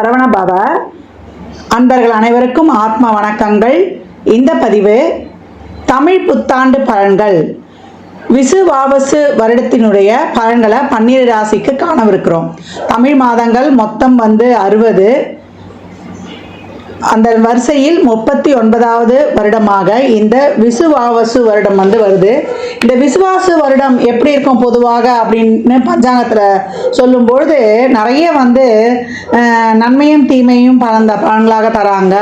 சரவணபவ. அன்பர்கள் அனைவருக்கும் ஆத்ம வணக்கங்கள். இந்த பதிவு தமிழ் புத்தாண்டு பலன்கள் விசுவாவசு வருடத்தினுடைய பலன்களை 12 ராசிக்கு காணவிருக்கிறோம். தமிழ் மாதங்கள் மொத்தம் 60. அந்த வரிசையில் 39வது வருடமாக இந்த விசுவாவசு வருடம் வருது. இந்த விசுவாசு வருடம் எப்படி இருக்கும் பொதுவாக அப்படின்னு பஞ்சாங்கத்தில் சொல்லும்பொழுது நிறைய நன்மையும் தீமையும் பலன்களாக தராங்க.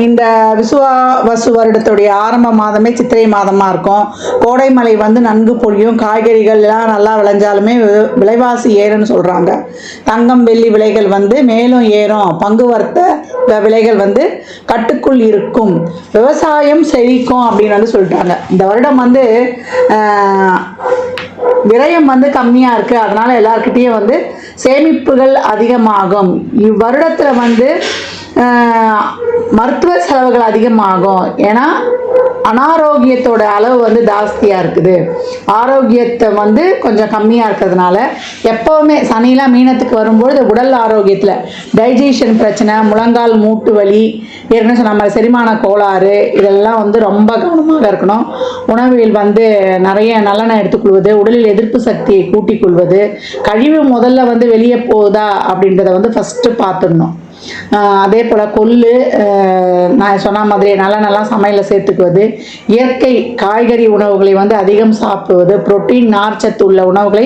இந்த விசுவாவசு வருடத்துடைய ஆரம்ப மாதமே சித்திரை மாதமாக இருக்கும். கோடை மழை நன்கு பொழியும். காய்கறிகள் எல்லாம் நல்லா விளைஞ்சாலுமே விலைவாசி ஏறும்னு சொல்கிறாங்க. தங்கம் வெள்ளி விலைகள் மேலும் ஏறும். பங்கு வர்த்த விலைகள் கட்டுக்குள் இருக்கும். விவசாயம் செழிக்கும் அப்படின்னு சொல்லிட்டாங்க. இந்த வருடம் விரயம் கம்மியாக இருக்குது. அதனால் எல்லாருக்கிட்டேயும் சேமிப்புகள் அதிகமாகும். இவ்வருடத்தில் மருத்துவ செலவுகள் அதிகமாகும். ஏன்னா அனாரோக்கியத்தோட அளவு ஜாஸ்தியாக இருக்குது. ஆரோக்கியத்தை கொஞ்சம் கம்மியாக இருக்கிறதுனால எப்போவுமே சனிலாம் மீனத்துக்கு வரும்பொழுது உடல் ஆரோக்கியத்தில் டைஜஷன் பிரச்சனை, முழங்கால் மூட்டு வலி, ஏற்கனவே சொன்ன மாதிரி செரிமான கோளாறு, இதெல்லாம் ரொம்ப கவனமாக இருக்கணும். உணவில் நிறைய நல்லெண்ணெய் எடுத்துக்கொள்வது, உடலில் எதிர்ப்பு சக்தியை கூட்டிக் கொள்வது, கழிவு முதல்ல வெளியே போகுதா அப்படின்றத ஃபஸ்ட்டு பார்த்துடணும். அதே போல் கொள்ளு, நான் சொன்ன மாதிரி நல்லெண்ணெய்லாம் சமையலில் சேர்த்துக்குவது, இயற்கை காய்கறி உணவுகளை அதிகம் சாப்பிடுவது, புரோட்டீன் நார்ச்சத்து உள்ள உணவுகளை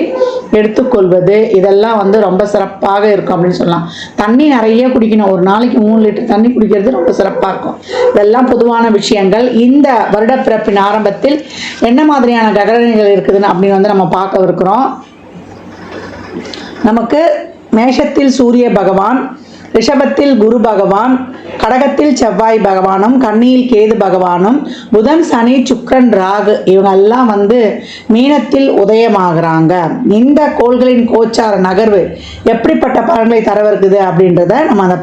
எடுத்துக்கொள்வது, இதெல்லாம் ரொம்ப சிறப்பாக இருக்கும் அப்படின்னு சொல்லலாம். தண்ணி நிறைய குடிக்கணும். ஒரு நாளைக்கு 3 லிட்டர் தண்ணி குடிக்கிறது ரொம்ப சிறப்பாக இருக்கும். இதெல்லாம் பொதுவான விஷயங்கள். இந்த வருடப்பிறப்பின் ஆரம்பத்தில் என்ன மாதிரியான கிரகநிலைகள் இருக்குதுன்னு அப்படின்னு நம்ம பார்க்க இருக்கிறோம். நமக்கு மேஷத்தில் சூரிய பகவான், ரிஷபத்தில் குரு பகவான், கடகத்தில் செவ்வாய் பகவானும், கன்னியில் கேது பகவானும், புதன் சனி சுக்கிரன் ராகு இவங்க எல்லாம் மீனத்தில் உதயமாகறாங்க. இந்த கோள்களின் கோச்சார நகர்வு எப்படிப்பட்ட பலன்களை தரவிருக்குது அப்படின்றத நம்ம அந்த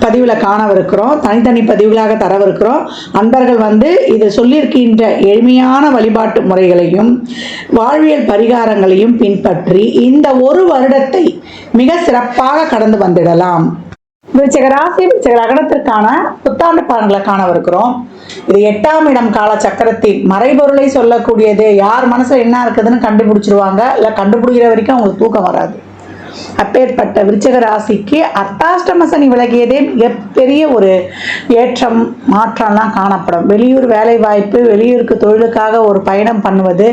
பதிவில் காணவிருக்கிறோம். தனித்தனி பதிவுகளாக தரவிருக்கிறோம். அன்பர்கள் இது சொல்லியிருக்கின்ற எளிமையான வழிபாட்டு முறைகளையும் வாழ்வியல் பரிகாரங்களையும் பின்பற்றி இந்த ஒரு வருடத்தை மிக சிறப்பாக கடந்து வந்துடலாம். விருச்சிக ராசி, விருச்சிக லக்னத்திற்கான புத்தாண்டு பலன்களை காணவிருக்கிறோம். இது 8ஆம் இடம் கால சக்கரத்தின் மறைபொருளை சொல்லக்கூடியது. யார் மனசுல என்ன இருக்குதுன்னு கண்டுபிடிச்சிருவாங்க. இல்லை கண்டுபிடிக்கிற வரைக்கும் அவங்களுக்கு தூக்கம் வராது. அப்பேற்பட்ட விருச்சிக ராசிக்கு அர்த்தாஷ்டம சனி விலகியதே மிகப்பெரிய ஒரு ஏற்றம், மாற்றம்லாம் காணப்படும். வெளியூர் வேலை வாய்ப்பு, வெளியூருக்கு தொழிலுக்காக ஒரு பயணம் பண்ணுவது,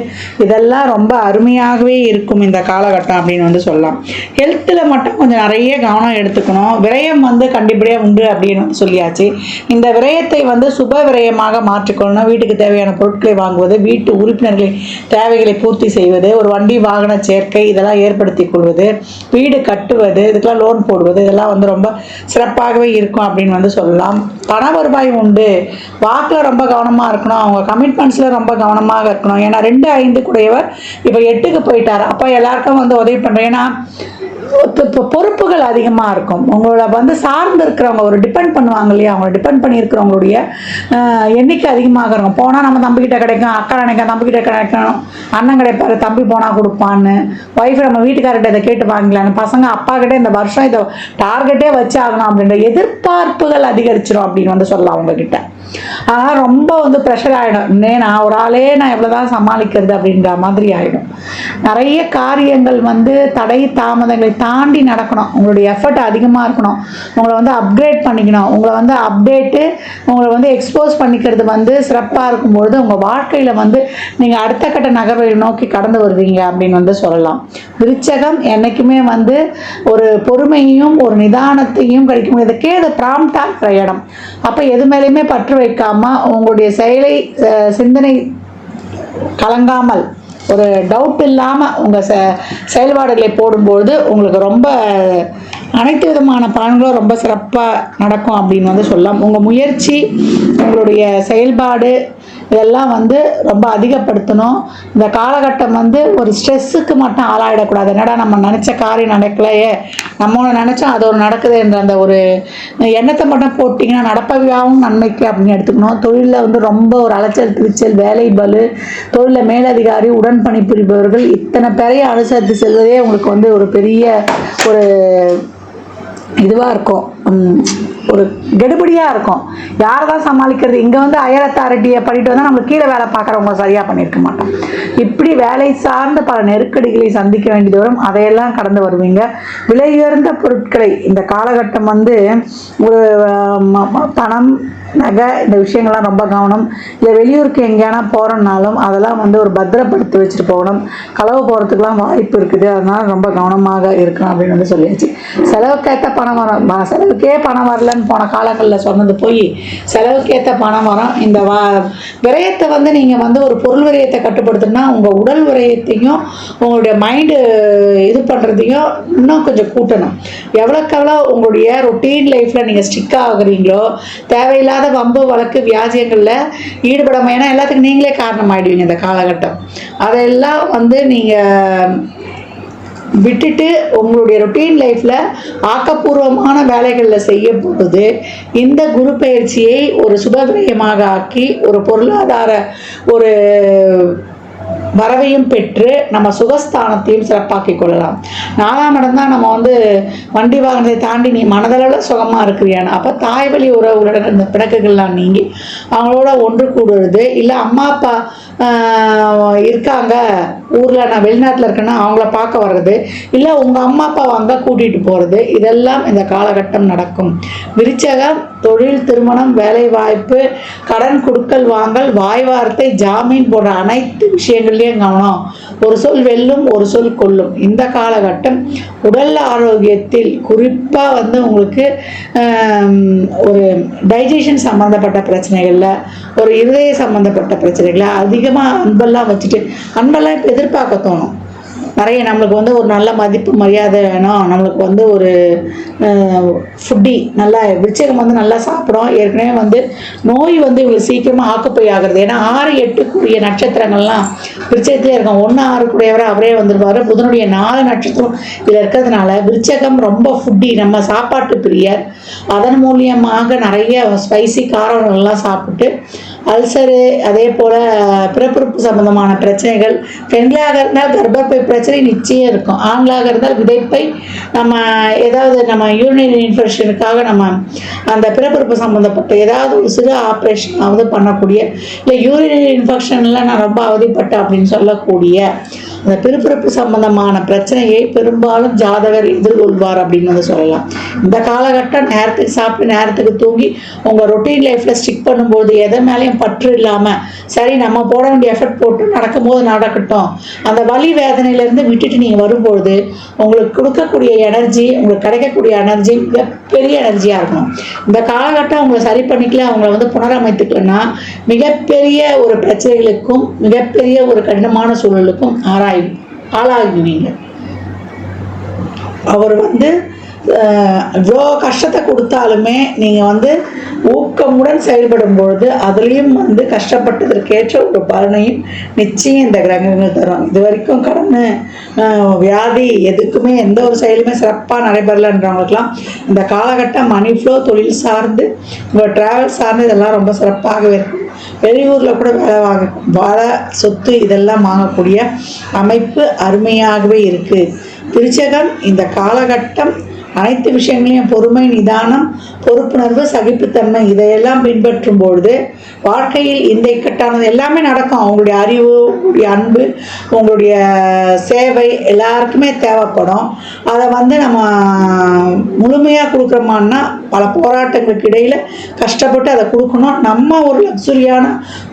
இதெல்லாம் ரொம்ப அருமையாகவே இருக்கும் இந்த காலகட்டம் அப்படின்னு சொல்லலாம். ஹெல்த்தில் மட்டும் கொஞ்சம் நிறைய கவனம் எடுத்துக்கணும். விரயம் கண்டிப்படியாக உண்டு அப்படின்னு சொல்லியாச்சு. இந்த விரயத்தை சுப விரயமாக மாற்றிக்கொள்ளணும். வீட்டுக்கு தேவையான பொருட்களை வாங்குவது, வீட்டு உறுப்பினர்களின் தேவைகளை பூர்த்தி செய்வது, ஒரு வண்டி வாகன சேர்க்கை இதெல்லாம் ஏற்படுத்தி கொள்வது, வீடு கட்டுவது, இதுக்கெல்லாம் லோன் போடுவது, இதெல்லாம் ரொம்ப சிறப்பாகவே இருக்கும் அப்படின்னு சொல்லலாம். பண வருவாய் உண்டு. வாக்கில் ரொம்ப கவனமாக இருக்கணும். அவங்க கமிட்மெண்ட்ஸில் ரொம்ப கவனமாக இருக்கணும். ஏன்னா 2-5 கூடையவர் இப்போ 8க்கு போயிட்டார். அப்போ எல்லாருக்கும் உதவி பண்ணுறேன். ஏன்னா பொறுப்புகள் அதிகமாக இருக்கும். உங்களோட சார்ந்து இருக்கிறவங்க ஒரு டிபெண்ட் பண்ணுவாங்க இல்லையா, அவங்க டிபெண்ட் பண்ணி இருக்கிறவங்களுடைய எண்ணிக்கை அதிகமாக இருக்கும். போனால் நம்ம தம்பிக்கிட்ட கிடைக்கும், அக்கா நினைக்கும் தம்பிக்கிட்ட கிடைக்கணும், அண்ணன் கிடைப்பாரு, தம்பி போனால் கொடுப்பான்னு, ஒய்ஃப் நம்ம வீட்டுக்காரர்கிட்ட இதை கேட்டு வாங்கலான்னு, பசங்க அப்பா கிட்டே இந்த வருஷம் இதை டார்கெட்டே வச்சு ஆகணும் அப்படின்ற எதிர்பார்ப்புகள் அதிகரிச்சிடும் அப்படின்னு சொல்லலாம் அவங்கக்கிட்ட. ஆனால் ரொம்ப ப்ரெஷர் ஆகிடும். நான் ஒரு ஆளே நான் எவ்வளோதான் சமாளிக்கிறது அப்படின்ற மாதிரி ஆகிடும். நிறைய காரியங்கள் தடை தாமதங்களை தாண்டி நடக்கணும். உங்களுடைய எஃபர்ட் அதிகமாக இருக்கணும். உங்களை அப்கிரேட் பண்ணிக்கணும். உங்களை அப்டேட்டு, உங்களை எக்ஸ்போஸ் பண்ணிக்கிறது சிறப்பாக இருக்கும்பொழுது உங்கள் வாழ்க்கையில் நீங்கள் அடுத்த கட்ட நகர்வை நோக்கி கடந்து வருவீங்க அப்படின்னு சொல்லலாம். விருச்சகம் என்றைக்குமே ஒரு பொறுமையும் ஒரு நிதானத்தையும் கிடைக்க முடியாது. கேது ப்ராம்ப்டாக இருக்கிற இடம். அப்போ எது மேலேயுமே பற்று வைக்காம உங்களுடைய செயலை சிந்தனை கலங்காமல் ஒரு டவுட் இல்லாமல் உங்கள் செயல்பாடுகளை போடும்போது உங்களுக்கு ரொம்ப அனைத்து விதமான பலன்களும் ரொம்ப சிறப்பாக நடக்கும் அப்படின்னு சொல்லலாம். உங்கள் முயற்சி, உங்களுடைய செயல்பாடு இதெல்லாம் ரொம்ப அதிகப்படுத்தணும். இந்த காலகட்டம் ஒரு ஸ்ட்ரெஸ்ஸுக்கு மட்டும் ஆளாயிடக்கூடாது. என்னடா நம்ம நினச்ச காரியம் நடக்கலையே, நம்ம நினச்சோம் அது ஒரு நடக்குது என்ற அந்த ஒரு எண்ணத்தை மட்டும் போட்டிங்கன்னா நடப்பவையாகவும் நன்மைக்கு அப்படின்னு எடுத்துக்கணும். தொழிலில் ரொம்ப ஒரு அலைச்சல் திருச்சல், வேலை பலு, தொழிலில் மேலதிகாரி, உடன் பணிபுரிபவர்கள் இத்தனை பேரையும் அனுசரித்து செல்வதே உங்களுக்கு ஒரு பெரிய ஒரு இதுவாக இருக்கும். ஒரு கெடுபடியாக இருக்கும். யாரை தான் சமாளிக்கிறது? இங்கே வந்து ஹையர் அத்தாரிட்டியை பண்ணிட்டு வந்தால் நம்மளுக்கு கீழே வேலை பார்க்குறவங்க சரியாக பண்ணியிருக்க மாட்டோம். இப்படி வேலை சார்ந்த பல நெருக்கடிகளை சந்திக்க வேண்டியது வரும். அதையெல்லாம் கடந்து வருவீங்க. விலை உயர்ந்த பொருட்களை இந்த காலகட்டம் வந்து ஒரு பணம், நகை, இந்த விஷயங்கள்லாம் ரொம்ப கவனம். இல்லை வெளியூருக்கு எங்கேயானா போகிறோம்னாலும் அதெல்லாம் வந்து ஒரு பத்திரப்படுத்தி வச்சுட்டு போகணும். களவு போகிறதுக்கெலாம் வாய்ப்பு இருக்குது. அதனால் ரொம்ப கவனமாக இருக்கணும் அப்படின்னு வந்து சொல்லியாச்சு. செலவுக்கேற்ற பணம் வரும். செலவுக்கே பணம் வரலன்னு போன காலங்களில் சொன்னது போய் செலவுக்கேற்ற பணம் வரும். இந்த விரயத்தை வந்து நீங்கள் வந்து ஒரு பொருள் விரயத்தை கட்டுப்படுத்தணும்னா உங்கள் உடல் விரயத்தையும் உங்களுடைய மைண்டு இது பண்ணுறதையும் இன்னும் கொஞ்சம் கூட்டணும். எவ்வளோக்கு எவ்வளோ உங்களுடைய ரொட்டீன் லைஃப்பில் நீங்கள் ஸ்டிக் ஆகுறீங்களோ, தேவையில்லாத வம்பு வழக்கு வியாஜியங்களில் ஈடுபடாமல், ஏன்னா எல்லாத்துக்கும் நீங்களே காரணமாயிடுவீங்க இந்த காலகட்டம். அதெல்லாம் வந்து நீங்கள் விட்டுட்டு உங்களுடைய ரொட்டீன் லைஃப்பில் ஆக்கப்பூர்வமான வேலைகளில் செய்ய போகுது. இந்த குரு பயிற்சியை ஒரு சுபவிரயமாக ஆக்கி ஒரு பொருளாதார ஒரு வரவையும் பெற்று நம்ம சுகஸ்தானத்தையும் சிறப்பாக்கி கொள்ளலாம். 4ஆம் இடம் தான் நம்ம வந்து வண்டி வாகனத்தை தாண்டி நீ மனதளவில் சுகமாக இருக்கிறியான்னு. அப்போ தாய் வழி உறவுகளுடன் இந்த பிணக்குகள்லாம் நீங்கி அவங்களோட ஒன்று கூடுறது, இல்லை அம்மா அப்பா இருக்காங்க ஊரில், நான் வெளிநாட்டில் இருக்கேன்னா அவங்கள பார்க்க வர்றது, இல்லை உங்கள் அம்மா அப்பாவை அங்கே கூட்டிகிட்டு போகிறது, இதெல்லாம் இந்த காலகட்டம் நடக்கும். விருச்சகம் தொழில், திருமணம், வேலை வாய்ப்பு, கடன் கொடுக்கல் வாங்கல், வாய் வார்த்தை, ஜாமீன் போன்ற அனைத்து விஷயங்கள்லையும் கவனம். ஒரு சொல் வெல்லும், ஒரு சொல் கொல்லும். இந்த காலகட்டம் உடல் ஆரோக்கியத்தில் குறிப்பாக வந்து உங்களுக்கு ஒரு டைஜஷன் சம்மந்தப்பட்ட பிரச்சனைகளில், ஒரு இருதய சம்மந்தப்பட்ட பிரச்சனைகளில் அதிகமாக அன்பெல்லாம் வச்சுட்டு, அன்பெல்லாம் இப்போ எதிர்பார்க்க தோணும். நிறைய நம்மளுக்கு வந்து ஒரு நல்ல மதிப்பு மரியாதை வேணும், நம்மளுக்கு வந்து ஒரு ஃபுட்டி நல்லா விருச்சகம் வந்து நல்லா சாப்பிடும். ஏற்கனவே வந்து நோய் வந்து இவ்வளோ சீக்கிரமாக ஆக்குப்போய் ஆகிறது. ஏன்னா 6, 8 நட்சத்திரங்கள்லாம் விருச்சகத்திலே இருக்கும். 1, 6 அவரே வந்துடுவார். புதனுடைய 4 நட்சத்திரம் இதில் இருக்கிறதுனால விருச்சகம் ரொம்ப ஃபுட்டி, நம்ம சாப்பாட்டு பிரியர். அதன் மூலியமாக நிறைய ஸ்பைசி காரங்கள்லாம் சாப்பிட்டு அல்சரு, அதே போல் பிறப்புறுப்பு சம்பந்தமான பிரச்சனைகள், பெண்களாக இருந்தால் கர்ப்பப்பை பிரச்சனை நிச்சயம் இருக்கும். ஆண்களாக இருந்தால் விதைப்பை, நம்ம ஏதாவது நம்ம யூரினரி இன்ஃபெக்ஷனுக்காக நம்ம அந்த பிறப்புறுப்பு சம்மந்தப்பட்ட ஏதாவது ஒரு சிறு ஆப்ரேஷனாவது பண்ணக்கூடிய, இல்லை யூரினரி இன்ஃபெக்ஷனில் நான் ரொம்ப அவதிப்பட்டேன் அப்படின்னு சொல்லக்கூடிய அந்த பிறப்புறுப்பு சம்பந்தமான பிரச்சனையை பெரும்பாலும் ஜாதகர் எதிர்கொள்வார் அப்படின்னு வந்து சொல்லலாம். இந்த காலகட்டம் நேரத்துக்கு சாப்பிட்டு நேரத்துக்கு தூங்கி உங்கள் ரொட்டீன் லைஃப்பில் ஸ்டிக் பண்ணும்போது எதை மேலேயும் பற்று இல்லாமல், சரி நம்ம போட வேண்டிய எஃபர்ட் போட்டு நடக்கும்போது நடக்கட்டும், அந்த வலி வேதனையிலேருந்து விட்டுட்டு நீங்கள் வரும்பொழுது உங்களுக்கு கொடுக்கக்கூடிய எனர்ஜி, உங்களுக்கு கிடைக்கக்கூடிய எனர்ஜி மிகப்பெரிய எனர்ஜியாக இருக்கணும். இந்த காலகட்டம் உங்களை சரி பண்ணிக்கல, அவங்கள வந்து புனரமைத்துக்கலன்னா மிகப்பெரிய ஒரு பிரச்சனைகளுக்கும் மிகப்பெரிய ஒரு கடினமான சூழலுக்கும் ஆளாகுவீங்க. அவர் வந்து இவ்வளோ கஷ்டத்தை கொடுத்தாலுமே நீங்கள் வந்து ஊக்கமுடன் செயல்படும் பொழுது அதுலேயும் வந்து கஷ்டப்பட்டதற்கேற்ற ஒரு பலனையும் நிச்சயம் இந்த கிரகங்கள் தரும். இது வரைக்கும் கடந்து வியாதி எதுக்குமே எந்த ஒரு செயலுமே சிறப்பாக நடைபெறலன்றவங்களுக்கெல்லாம் இந்த காலகட்டம் மணி ஃப்ளோ, தொழில் சார்ந்து, உங்கள் ட்ராவல் சார்ந்து இதெல்லாம் ரொம்ப சிறப்பாகவே இருக்கும். வெளியூரில் கூட வாழ சொத்து இதெல்லாம் வாங்கக்கூடிய அமைப்பு அருமையாகவே இருக்குது. விருச்சகம் இந்த காலகட்டம் அனைத்து விஷயங்களையும் பொறுமை, நிதானம், பொறுப்புணர்வு, சகிப்புத்தன்மை இதையெல்லாம் பின்பற்றும் பொழுது வாழ்க்கையில் இந்த இக்கட்டானது எல்லாமே நடக்கும். அவங்களுடைய அறிவு, உங்களுடைய அன்பு, உங்களுடைய சேவை எல்லாருக்குமே தேவைப்படும். அதை வந்து நம்ம முழுமையாக கொடுக்குறோமான்னா பல போராட்டங்களுக்கு இடையில் கஷ்டப்பட்டு அதை கொடுக்கணும். நம்ம ஒரு லக்ஸுரியான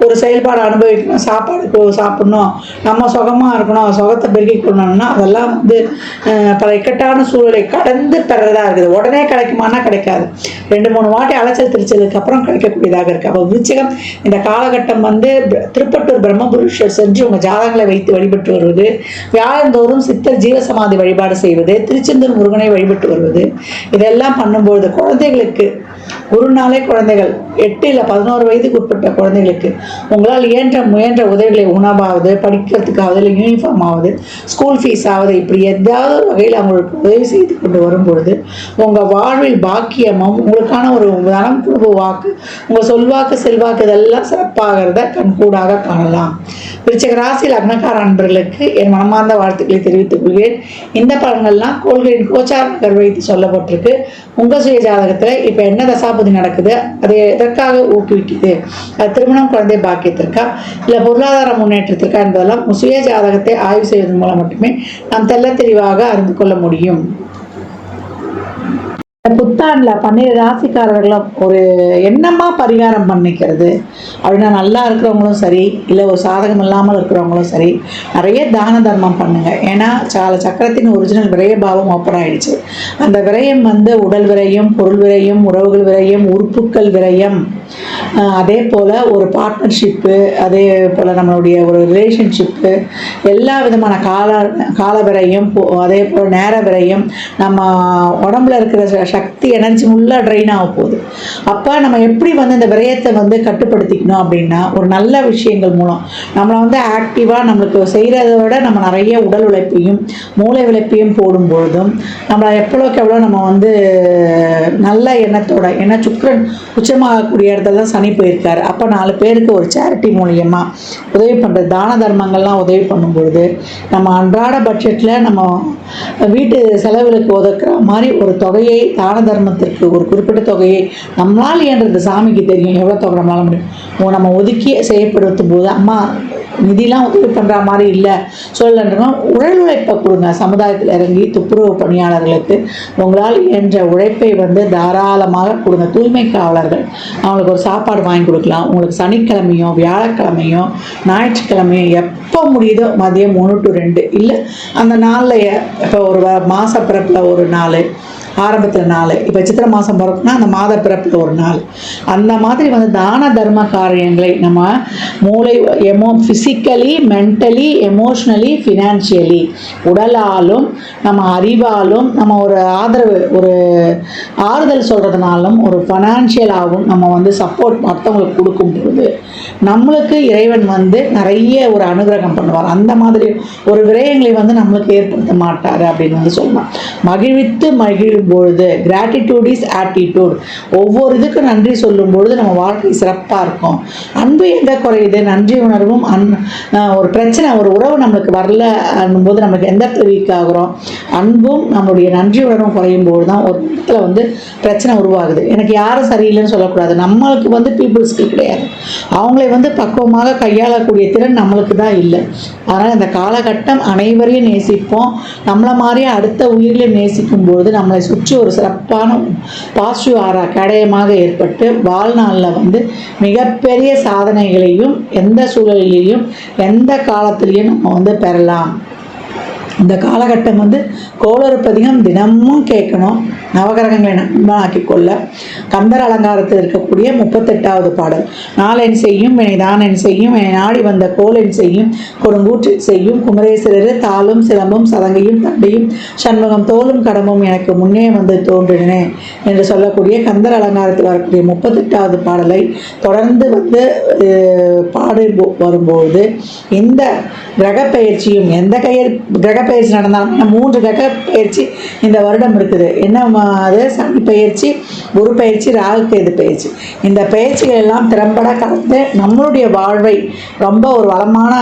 ஒரு செயல்பாடு அனுபவிக்கணும், சாப்பாடு சாப்பிடணும், நம்ம சுகமாக இருக்கணும், சுகத்தை பெருக்கிக்கணும்னா அதெல்லாம் வந்து பல இக்கட்டான சூழலை கடந்து பெறதா இருக்குது. உடனே கிடைக்குமானா கிடைக்காது. 2-3 வாட்டி அலைச்சல் திருச்சலுக்கு அப்புறம் கிடைக்கக்கூடியதாக இருக்குது. அப்போ விருச்சிகம் இந்த காலகட்டம் வந்து திருப்பட்டூர் பிரம்மபுருஷர் சென்று உங்கள் ஜாதகங்களை வைத்து வழிபட்டு வருவது, வியாழந்தோறும் சித்தர் ஜீவசமாதி வழிபாடு செய்வது, திருச்செந்தூர் முருகனை வழிபட்டு வருவது, இதெல்லாம் பண்ணும்பொழுது குழந்தைகளுக்கு குருநாளே குழந்தைகள் 8 இல்லை 11 வயதுக்கு உட்பட்ட குழந்தைகளுக்கு உங்களால் முயன்ற உதவிகளை, உணவாவது, படிக்கிறதுக்காவது, இல்லை யூனிஃபார்ம் ஆகுது, ஸ்கூல் ஃபீஸ் ஆகுது, இப்படி ஏதாவது ஒரு வகையில் அவங்களுக்கு உதவி செய்து கொண்டு வரும்பொழுது உங்கள் வாழ்வில் பாக்கியமும் உங்களுக்கான ஒரு தனம், குடும்ப வாக்கு, உங்கள் சொல்வாக்கு, செல்வாக்கு இதெல்லாம் சிறப்பாகிறத கண்கூடாக காணலாம். விருச்சிக ராசி லக்னக்கார அன்பர்களுக்கு என் மனமார்ந்த வாழ்த்துக்களை தெரிவித்துக் கொள்கிறேன். இந்த பலன்கள்லாம் கோள்களின் கோச்சார நகர் வைத்து சொல்லப்பட்டிருக்கு. உங்கள் சுய ஜாதகத்தில் இப்போ என்ன தசாபதி நடக்குது, அதை எதற்காக ஊக்குவிக்குது, அது திருமணம், குழந்தை பாக்கியத்திற்கா இல்லை பொருளாதார முன்னேற்றத்திற்கா என்பதெல்லாம் சுய ஜாதகத்தை ஆய்வு செய்வதன் மூலம் மட்டுமே நாம் தெள்ள தெளிவாக அறிந்து கொள்ள முடியும். புத்தாண்டுல 12 ராசிக்காரர்களும் ஒரு என்னமா பரிகாரம் பண்ணிக்கிறது அப்படின்னா, நல்லா இருக்கிறவங்களும் சரி இல்லை ஒரு சாதகம் இல்லாமல் இருக்கிறவங்களும் சரி நிறைய தான தர்மம் பண்ணுங்க. ஏன்னா சக்கரத்தின் ஒரிஜினல் விரயபாவம் ஓப்பன் ஆயிடுச்சு. அந்த விரயம் உடல் விரயம், பொருள் விரயம், உறவுகள் விரயம், உறுப்புக்கள் விரயம், அதே போல் ஒரு பார்ட்னர்ஷிப்பு, அதே போல் நம்மளுடைய ஒரு ரிலேஷன்ஷிப்பு, எல்லா விதமான கால விரயம், அதே போல் நேர விரயம், நம்ம உடம்புல இருக்கிற சக்தி எனர்ஜி ஃபுல்லாக ட்ரெயின் ஆக போகுது. அப்போ நம்ம எப்படி இந்த விரயத்தை கட்டுப்படுத்திக்கணும் அப்படின்னா, ஒரு நல்ல விஷயங்கள் மூலம் நம்மளை ஆக்டிவாக நம்மளுக்கு செய்கிறத விட நம்ம நிறைய உடல் உழைப்பையும் மூளை உழைப்பையும் போடும்பொழுதும் நம்மளை எவ்வளோக்கு எவ்வளோ நம்ம நல்ல எண்ணத்தோட, ஏன்னா சுக்கிரன் உச்சமாகக்கூடிய இடத்துல தான் சனி போயிருக்காரு. அப்போ 4 பேருக்கு ஒரு சேரிட்டி மூலியமாக உதவி பண்ணுறது, தான தர்மங்கள்லாம் உதவி பண்ணும்பொழுது நம்ம அன்றாட பட்ஜெட்டில் நம்ம வீட்டு செலவுகளுக்கு ஒதுக்குற மாதிரி ஒரு தொகையை தான தர்மத்திற்கு ஒரு குறிப்பிட்ட தொகையை நம்மளால் இயன்றது, சாமிக்கு தெரியும் எவ்வளோ தொகை நம்மளால முடியும், நம்ம ஒதுக்கி செய்யப்படுத்தும் போது அம்மா நிதிலாம் உதவி பண்ணுற மாதிரி இல்லை சொல்லன்றோம். உடல் உழைப்பை கொடுங்க. சமுதாயத்தில் இறங்கி துப்புரவு பணியாளர்களுக்கு உங்களால் இயன்ற உழைப்பை தாராளமாக கொடுங்க. தூய்மை காவலர்கள் அவங்களுக்கு ஒரு சாப்பாடு வாங்கி கொடுக்கலாம். உங்களுக்கு சனிக்கிழமையோ வியாழக்கிழமையோ ஞாயிற்றுக்கிழமையோ எப்போ முடியுதோ மதியம் 1 to 2 இல்லை அந்த நாளில் இப்போ ஒரு மாத பிறப்பில் ஒரு நாள், ஆரம்பத்தில் 4, இப்போ சித்திரை மாதம் பிறப்புனா அந்த மாத பிறப்பில் ஒரு நாள், அந்த மாதிரி தான தர்ம காரியங்களை நம்ம மூளை ஃபிசிக்கலி, மென்டலி, எமோஷ்னலி, ஃபினான்ஷியலி, உடலாலும் நம்ம அறிவாலும் நம்ம ஒரு ஆதரவு, ஒரு ஆறுதல் சொல்கிறதுனாலும் ஒரு ஃபைனான்ஷியலாகவும் நம்ம சப்போர்ட் மற்றவங்களுக்கு கொடுக்கும்போது நம்மளுக்கு இறைவன் நிறைய ஒரு அனுகிரகம் பண்ணுவார். அந்த மாதிரி ஒரு விரயங்களை நம்மளுக்கு ஏற்படுத்த மாட்டார் அப்படின்னு சொல்லலாம். மகிழ்வித்து மகிழும் பொழுது, கிராட்டிடியூட் இஸ் ஆட்டிடியூட், ஒவ்வொரு இதுக்கும் நன்றி சொல்லும் பொழுது நம்ம வாழ்க்கை சிறப்பாக இருக்கும். அன்பு எங்கே குறையுது, நன்றி உணர்வும் ஒரு பிரச்சனை, ஒரு உறவு நம்மளுக்கு வரல போது நம்மளுக்கு எந்த இடத்துல வீக் ஆகுறோம், அன்பும் நம்மளுடைய நன்றி உணர்வும் குறையும் போது தான் ஒரு இடத்துல பிரச்சனை உருவாகுது. எனக்கு யாரும் சரியில்லைன்னு சொல்லக்கூடாது. நம்மளுக்கு பீப்புள் ஸ்கில் கிடையாது, அவங்களை பக்குவமாக கையாளக்கூடிய திறன் நம்மளுக்கு தான் இல்லை. அதனால் இந்த காலகட்டம் அனைவரையும் நேசிப்போம். நம்மளை மாதிரியே அடுத்த உயிரில் நேசிக்கும் பொழுது நம்மளை சுற்றி ஒரு சிறப்பான பாசிட்டிவ் ஆரா கடையமாக ஏற்பட்டு வாழ்நாளில் மிகப்பெரிய சாதனைகளையும் எந்த சூழலிலையும் எந்த காலத்திலையும் நம்ம பெறலாம். இந்த காலகட்டம் கோளறுப்பதிகம் தினமும் கேட்கணும். நவகிரகங்களை நண்பனாக்கி கொள்ள கந்தர் அலங்காரத்தில் இருக்கக்கூடிய 38வது பாடல், நாளென் செய்யும் வினைதான் செய்யும் என நாடி வந்த கோலென் செய்யும் கொடுங்கூற்றில் செய்யும் குமரேஸ்வரர் தாளும் சிலம்பும் சதங்கையும் தண்டையும் சண்முகம் தோளும் கடமும் எனக்கு முன்னே தோன்றினே என்று சொல்லக்கூடிய கந்தர் அலங்காரத்தில் வரக்கூடிய 38வது பாடலை தொடர்ந்து பாடு வரும்போது இந்த கிரக பயிற்சியும் எந்த கிரக பயிற்சி நடந்தாலும் 3 கிரக பயிற்சி இந்த வருடம் இருக்குது. என்ன அது சனி பயிற்சி, குரு பயிற்சி, ராகு கேது பயிற்சி. இந்த பயிற்சிகள் எல்லாம் திறம்பட கலந்து நம்மளுடைய வாழ்வை ரொம்ப ஒரு வளமான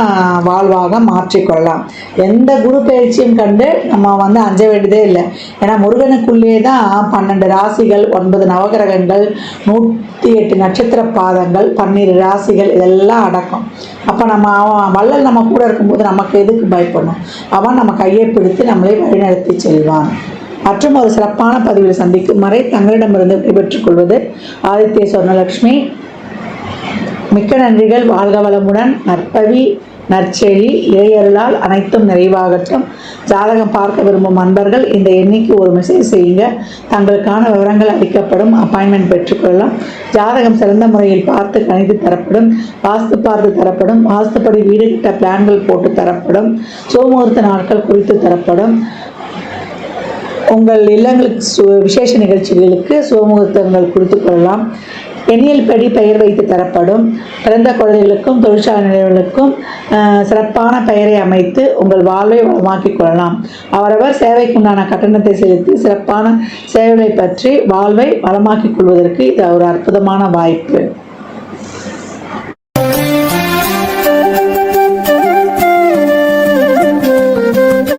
வாழ்வாக மாற்றிக்கொள்ளலாம். எந்த குரு பயிற்சியும் கண்டு நம்ம அஞ்ச வேண்டியதே இல்லை. ஏன்னா முருகனுக்குள்ளே தான் 12 ராசிகள், 9 நவகிரகங்கள், 108 நட்சத்திர பாதங்கள், 12 ராசிகள் இதெல்லாம் அடக்கம். அப்போ நம்ம வள்ளல் நம்ம கூட இருக்கும்போது நமக்கு எதுக்கு பயப்படணும்? அவன் நம்ம கையை பிடித்து நம்மளை வழிநடத்தி செல்வான். மற்றும் ஒரு சிறப்பான பதிவில் சந்திக்கும் வரை தங்களிடமிருந்து விடைபெற்றுக் கொள்வது ஆதித்ய சொர்ணலட்சுமி. மிக்க நன்றிகள். வாழ்க வளமுடன். நற்பவி நற்செழி இறையருளால் அனைத்தும் நிறைவாகட்டும். ஜாதகம் பார்க்க விரும்பும் அன்பர்கள் இந்த எண்ணிக்கு ஒரு மெசேஜ் செய்யுங்க. தங்களுக்கான விவரங்கள் அளிக்கப்படும். அப்பாயின்மெண்ட் பெற்றுக்கொள்ளலாம். ஜாதகம் சிறந்த முறையில் பார்த்து கணித்து தரப்படும். வாஸ்து பார்த்து தரப்படும். வாஸ்துப்படி வீடு கிட்ட பிளான்கள் போட்டு தரப்படும். சோமுகூர்த்த நாட்கள் குறித்து தரப்படும். உங்கள் இல்லங்களுக்கு விசேஷ நிகழ்ச்சிகளுக்கு சோமுகூர்த்தங்கள் குறித்து கொள்ளலாம். எண்ணியல் படி பெயர் வைத்து தரப்படும். பிறந்த குழந்தைகளுக்கும் தொழிற்சாலை நிலையங்களுக்கும் சிறப்பான பெயரை அமைத்து உங்கள் வாழ்வை வளமாக்கிக் கொள்ளலாம். அவரவர் சேவைக்குண்டான கட்டணத்தை செலுத்தி சிறப்பான சேவைகளை பற்றி வாழ்வை வளமாக்கிக் கொள்வதற்கு இது ஒரு அற்புதமான வாய்ப்பு.